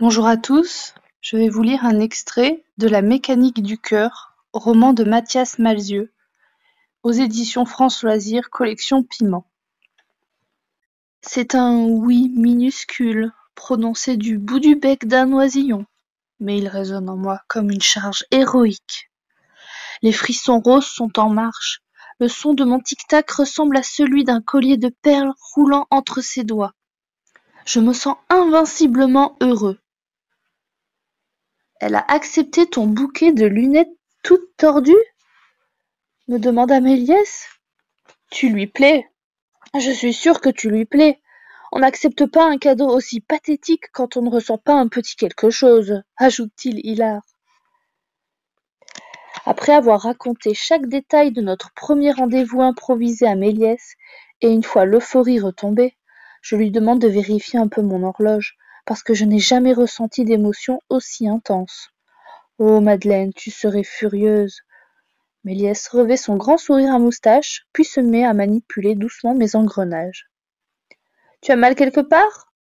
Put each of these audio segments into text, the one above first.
Bonjour à tous, je vais vous lire un extrait de La mécanique du cœur, roman de Mathias Malzieu, aux éditions France Loisirs, collection Piment. C'est un oui minuscule, prononcé du bout du bec d'un oisillon, mais il résonne en moi comme une charge héroïque. Les frissons roses sont en marche, le son de mon tic-tac ressemble à celui d'un collier de perles roulant entre ses doigts. Je me sens invinciblement heureux. Elle a accepté ton bouquet de lunettes toutes tordues? Me demanda Méliès. Tu lui plais. Je suis sûre que tu lui plais. On n'accepte pas un cadeau aussi pathétique quand on ne ressent pas un petit quelque chose, ajoute-t-il hilar. Après avoir raconté chaque détail de notre premier rendez-vous improvisé à Méliès, et une fois l'euphorie retombée, je lui demande de vérifier un peu mon horloge, parce que je n'ai jamais ressenti d'émotion aussi intense. Oh Madeleine, tu serais furieuse. Méliès revêt son grand sourire à moustache, puis se met à manipuler doucement mes engrenages. Tu as mal quelque part?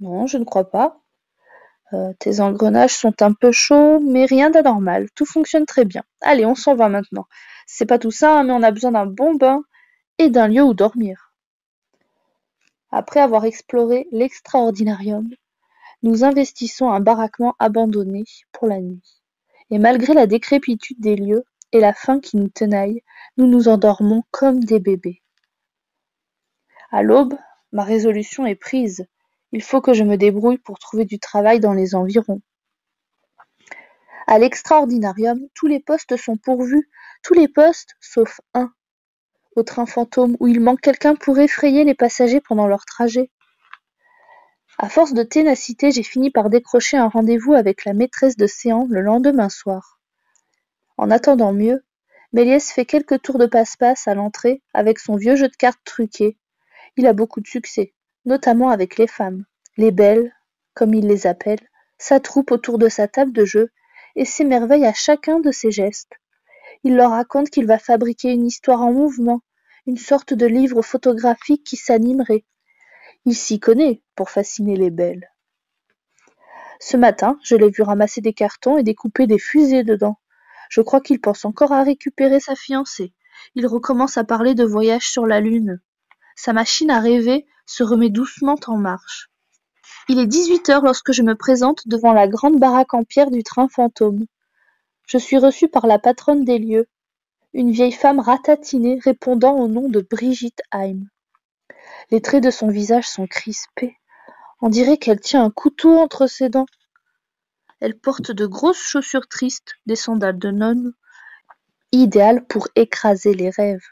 Non, je ne crois pas. Tes engrenages sont un peu chauds, mais rien d'anormal. Tout fonctionne très bien. Allez, on s'en va maintenant. C'est pas tout ça, mais on a besoin d'un bon bain et d'un lieu où dormir. Après avoir exploré l'extraordinarium, nous investissons un baraquement abandonné pour la nuit. Et malgré la décrépitude des lieux et la faim qui nous tenaille, nous nous endormons comme des bébés. À l'aube, ma résolution est prise. Il faut que je me débrouille pour trouver du travail dans les environs. À l'extraordinarium, tous les postes sont pourvus, tous les postes sauf un, au train fantôme où il manque quelqu'un pour effrayer les passagers pendant leur trajet. À force de ténacité, j'ai fini par décrocher un rendez-vous avec la maîtresse de séance le lendemain soir. En attendant mieux, Méliès fait quelques tours de passe-passe à l'entrée avec son vieux jeu de cartes truqué. Il a beaucoup de succès, notamment avec les femmes, les belles, comme il les appelle, s'attroupent autour de sa table de jeu et s'émerveillent à chacun de ses gestes. Il leur raconte qu'il va fabriquer une histoire en mouvement, une sorte de livre photographique qui s'animerait. Il s'y connaît pour fasciner les belles. Ce matin, je l'ai vu ramasser des cartons et découper des fusées dedans. Je crois qu'il pense encore à récupérer sa fiancée. Il recommence à parler de voyage sur la Lune. Sa machine à rêver se remet doucement en marche. Il est 18h lorsque je me présente devant la grande baraque en pierre du train fantôme. Je suis reçue par la patronne des lieux, une vieille femme ratatinée répondant au nom de Brigitte Heim. Les traits de son visage sont crispés. On dirait qu'elle tient un couteau entre ses dents. Elle porte de grosses chaussures tristes, des sandales de nonne, idéales pour écraser les rêves.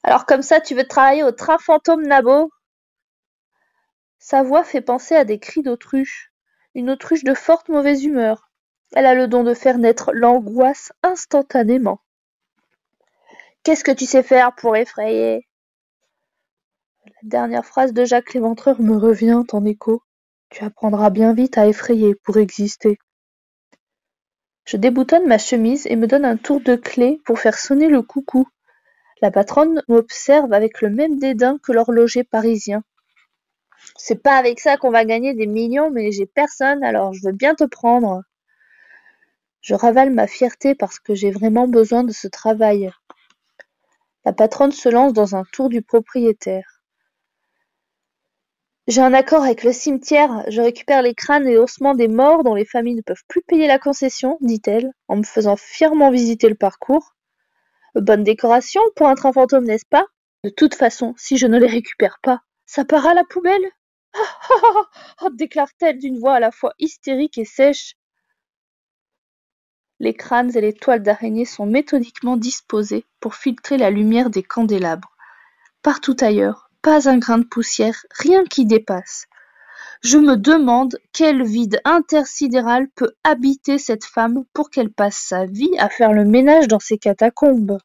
Alors comme ça, tu veux travailler au train fantôme, Nabo? Sa voix fait penser à des cris d'autruche, une autruche de forte mauvaise humeur. Elle a le don de faire naître l'angoisse instantanément. Qu'est-ce que tu sais faire pour effrayer? La dernière phrase de Jacques l'Éventreur me revient en écho. Tu apprendras bien vite à effrayer pour exister. Je déboutonne ma chemise et me donne un tour de clé pour faire sonner le coucou. La patronne m'observe avec le même dédain que l'horloger parisien. C'est pas avec ça qu'on va gagner des millions, mais j'ai personne, alors je veux bien te prendre. Je ravale ma fierté parce que j'ai vraiment besoin de ce travail. La patronne se lance dans un tour du propriétaire. J'ai un accord avec le cimetière, je récupère les crânes et ossements des morts dont les familles ne peuvent plus payer la concession, dit-elle, en me faisant fièrement visiter le parcours. Bonne décoration pour un train fantôme, n'est-ce pas? De toute façon, si je ne les récupère pas, ça part à la poubelle. Déclare-t-elle d'une voix à la fois hystérique et sèche. Les crânes et les toiles d'araignée sont méthodiquement disposés pour filtrer la lumière des candélabres. Partout ailleurs, pas un grain de poussière, rien qui dépasse. Je me demande quel vide intersidéral peut habiter cette femme pour qu'elle passe sa vie à faire le ménage dans ces catacombes.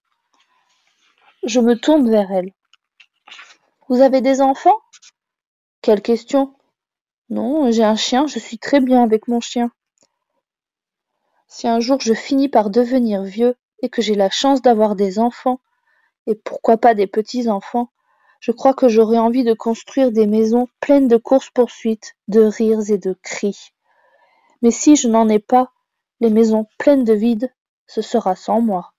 Je me tourne vers elle. Vous avez des enfants? Quelle question? Non, j'ai un chien, je suis très bien avec mon chien. Si un jour je finis par devenir vieux et que j'ai la chance d'avoir des enfants, et pourquoi pas des petits-enfants, Je crois que j'aurais envie de construire des maisons pleines de courses-poursuites, de rires et de cris. Mais si je n'en ai pas, les maisons pleines de vide, ce sera sans moi.